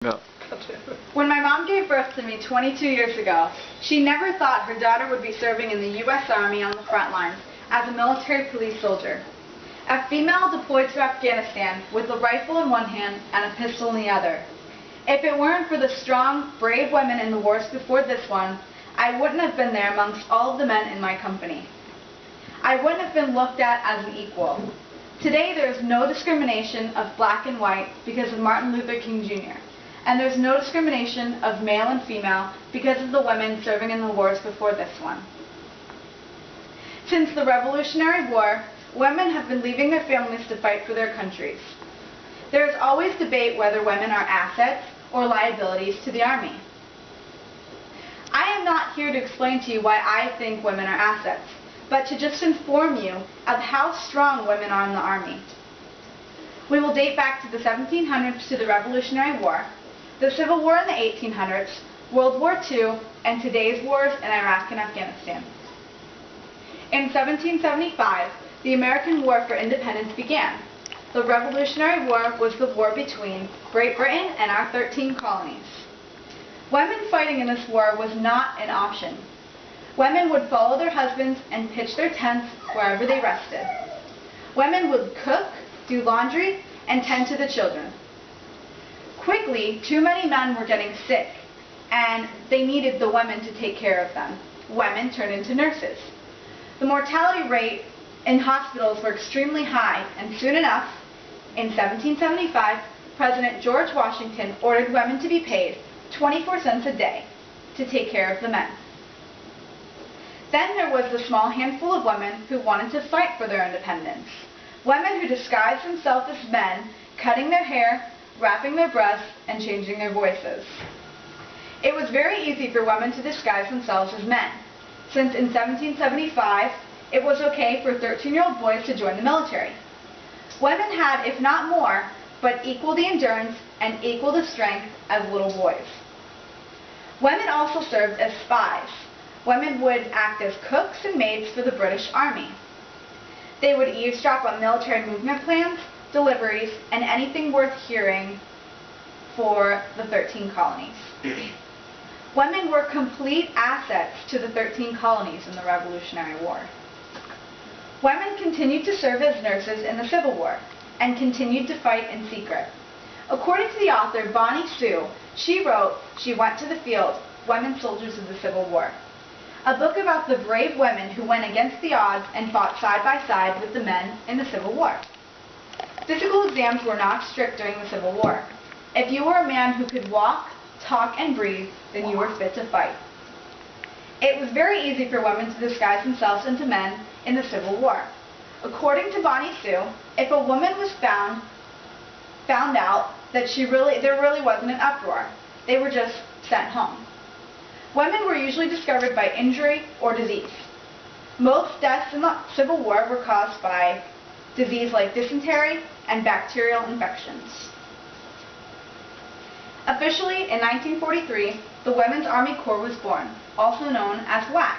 No. When my mom gave birth to me 22 years ago, she never thought her daughter would be serving in the U.S. Army on the front lines as a military police soldier. A female deployed to Afghanistan with a rifle in one hand and a pistol in the other. If it weren't for the strong, brave women in the wars before this one, I wouldn't have been there amongst all of the men in my company. I wouldn't have been looked at as an equal. Today there is no discrimination of black and white because of Martin Luther King Jr. And there's no discrimination of male and female because of the women serving in the wars before this one. Since the Revolutionary War, women have been leaving their families to fight for their countries. There is always debate whether women are assets or liabilities to the Army. I am not here to explain to you why I think women are assets, but to just inform you of how strong women are in the Army. We will date back to the 1700s to the Revolutionary War, the Civil War in the 1800s, World War II, and today's wars in Iraq and Afghanistan. In 1775, the American War for Independence began. The Revolutionary War was the war between Great Britain and our 13 colonies. Women fighting in this war was not an option. Women would follow their husbands and pitch their tents wherever they rested. Women would cook, do laundry, and tend to the children. Quickly, too many men were getting sick, and they needed the women to take care of them. Women turned into nurses. The mortality rate in hospitals were extremely high, and soon enough, in 1775, President George Washington ordered women to be paid 24 cents a day to take care of the men. Then there was the small handful of women who wanted to fight for their independence. Women who disguised themselves as men, cutting their hair, wrapping their breasts, and changing their voices. It was very easy for women to disguise themselves as men, since in 1775 it was okay for 13-year-old boys to join the military. Women had, if not more, but equal the endurance and equal the strength as little boys. Women also served as spies. Women would act as cooks and maids for the British Army. They would eavesdrop on military movement plans, deliveries, and anything worth hearing for the 13 colonies. Women were complete assets to the 13 colonies in the Revolutionary War. Women continued to serve as nurses in the Civil War and continued to fight in secret. According to the author Bonnie Sue, she wrote She Went to the Field, Women Soldiers of the Civil War, a book about the brave women who went against the odds and fought side by side with the men in the Civil War. Physical exams were not strict during the Civil War. If you were a man who could walk, talk, and breathe, then you were fit to fight. It was very easy for women to disguise themselves into men in the Civil War. According to Bonnie Sue, if a woman was found out that there really wasn't an uproar, they were just sent home. Women were usually discovered by injury or disease. Most deaths in the Civil War were caused by disease like dysentery and bacterial infections. Officially, in 1943, the Women's Army Corps was born, also known as WAC.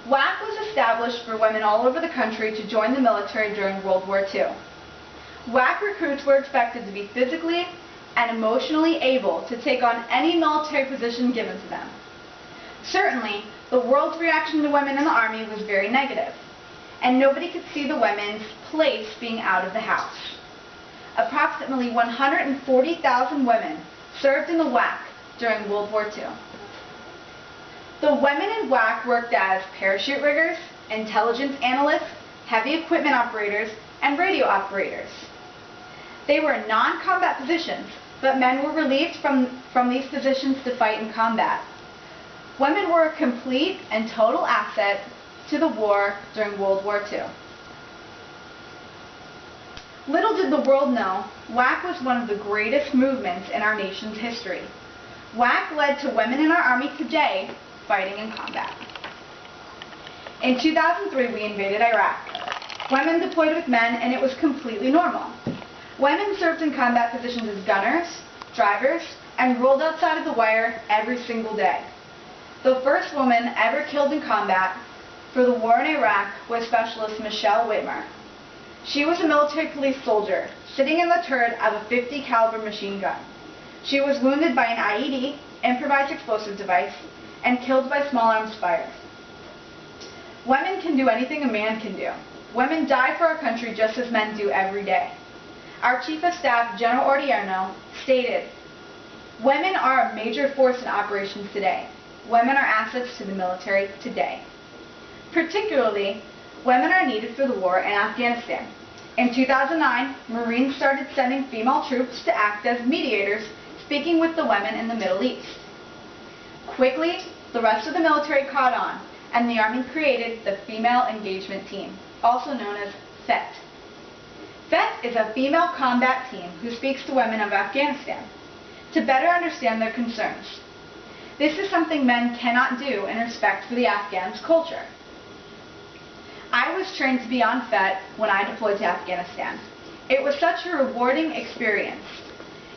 WAC was established for women all over the country to join the military during World War II. WAC recruits were expected to be physically and emotionally able to take on any military position given to them. Certainly, the world's reaction to women in the Army was very negative, and nobody could see the women's place being out of the house. Approximately 140,000 women served in the WAC during World War II. The women in WAC worked as parachute riggers, intelligence analysts, heavy equipment operators, and radio operators. They were non-combat positions, but men were relieved from these positions to fight in combat. Women were a complete and total asset to the war during World War II. Little did the world know, WAC was one of the greatest movements in our nation's history. WAC led to women in our Army today fighting in combat. In 2003, we invaded Iraq. Women deployed with men, and it was completely normal. Women served in combat positions as gunners, drivers, and rolled outside of the wire every single day. The first woman ever killed in combat for the war in Iraq was Specialist Michelle Whitmer. She was a military police soldier, sitting in the turret of a .50 caliber machine gun. She was wounded by an IED, improvised explosive device, and killed by small arms fire. Women can do anything a man can do. Women die for our country just as men do every day. Our Chief of Staff, General Odierno, stated, "Women are a major force in operations today. Women are assets to the military today. Particularly, women are needed for the war in Afghanistan. In 2009, Marines started sending female troops to act as mediators, speaking with the women in the Middle East. Quickly, the rest of the military caught on, and the Army created the Female Engagement Team, also known as FET. FET is a female combat team who speaks to women of Afghanistan to better understand their concerns. This is something men cannot do in respect for the Afghans' culture. I was trained to be on FET when I deployed to Afghanistan. It was such a rewarding experience.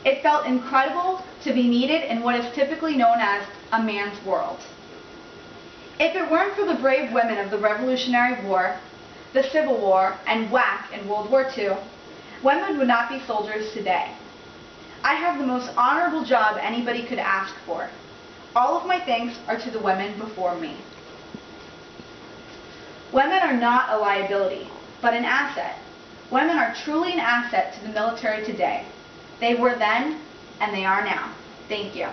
It felt incredible to be needed in what is typically known as a man's world. If it weren't for the brave women of the Revolutionary War, the Civil War, and WAC in World War II, women would not be soldiers today. I have the most honorable job anybody could ask for. All of my thanks are to the women before me." Women are not a liability, but an asset. Women are truly an asset to the military today. They were then, and they are now. Thank you.